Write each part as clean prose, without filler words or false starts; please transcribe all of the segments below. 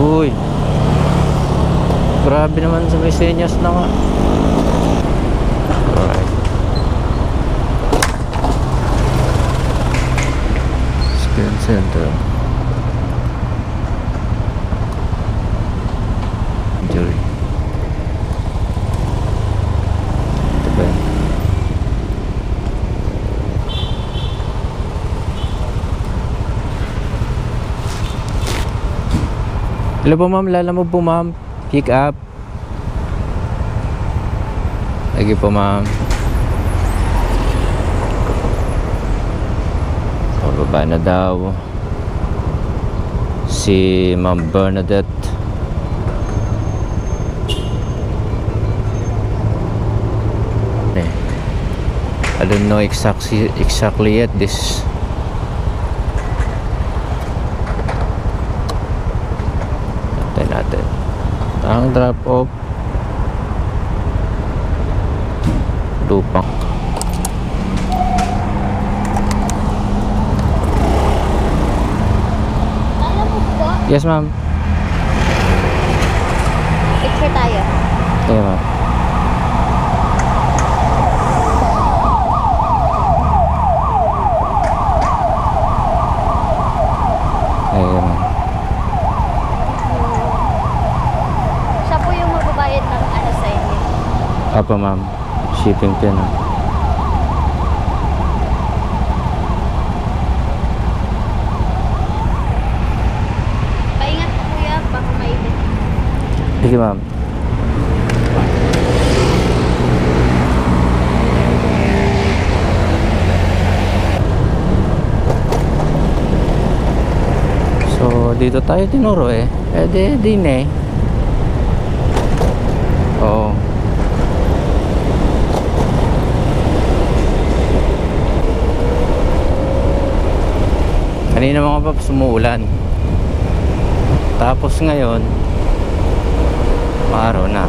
Uy, grabe naman sa may senyas na nga. Alright. Scan center. Injury. Ito ba yun? Hello po ma'am, lala mo po ma'am. Pick up. Lagi po ma'am. Pababa na daw si Ma'am Bernadette. I don't know exactly yet this. Natin ang drop off Lupang. Alam mo po? Yes ma'am. Picture tayo. Yeah ma'am. Ayan ma'am. Siya po yung magbabayad ng ano sa inyo. Apa ma'am, shipping pin. Paingat po kuya, baka maibit. Sige ma'am. So dito tayo tinuro eh. Din eh. Oo. Kanina mga paps, umuulan. Tapos ngayon maaraw na.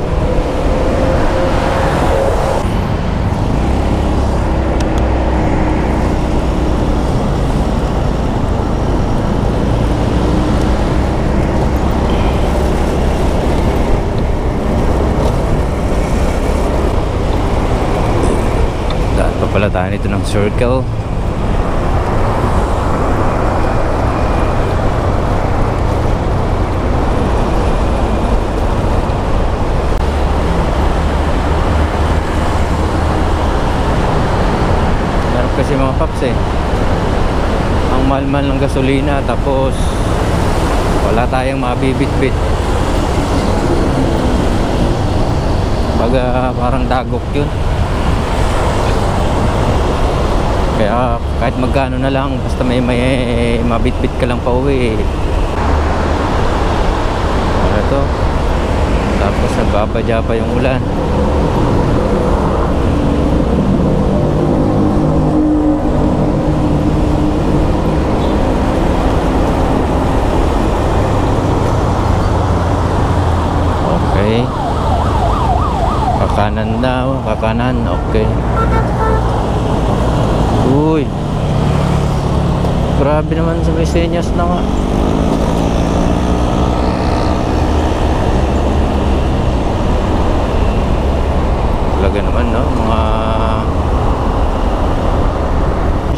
Daan pa pala tayo nito ng circle. Kasi mga paps eh, ang mahal-mahal ng gasolina, tapos wala tayong mabibit-bit. Baga parang dagok yun. Kaya kahit magkano na lang, basta may mabit-bit ka lang pa uwi eh. Ano to? Tapos nagbabadya pa yung ulan. Okay. Kakanan daw, kakanan, okay. Uy, grabe naman sa may senyas na nga. Talaga naman no, mga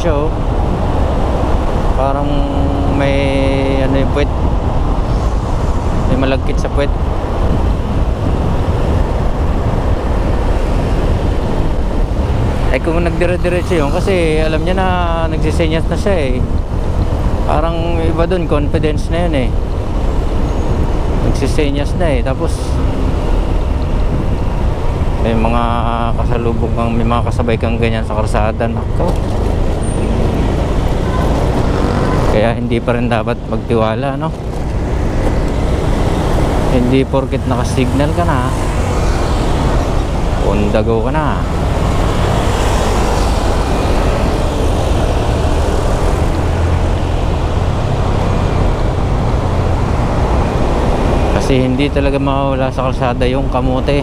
show. Parang may ano yung puwet, may malagkit sa puwet. Eh kung nagdire-diretso yun, kasi alam niya na nagsisenyas na siya eh. Parang iba dun, confidence na yun eh. Nagsisenyas na eh. Tapos may mga kasalubong kang, may mga kasabay kang ganyan sa karsada. Nako. Kaya hindi pa rin dapat magtiwala, no? Hindi porket nakasignal ka na, on the go ka na. Kasi hindi talaga mawala sa kalsada yung kamote.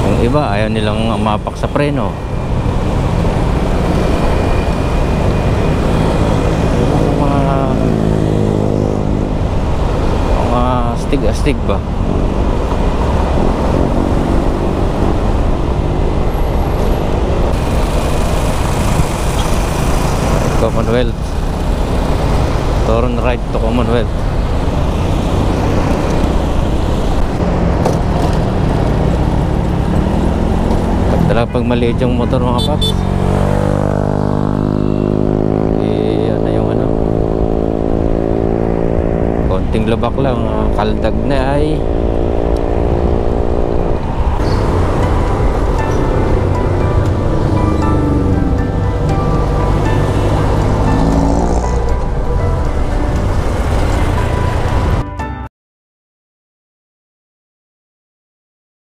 Yung iba ayaw nilang mapak sa preno. astig ba? Commonwealth. Turn right to Commonwealth. Talaga pag maliit yung motor mga paps, ano yung konting lubak lang, kaldag na ay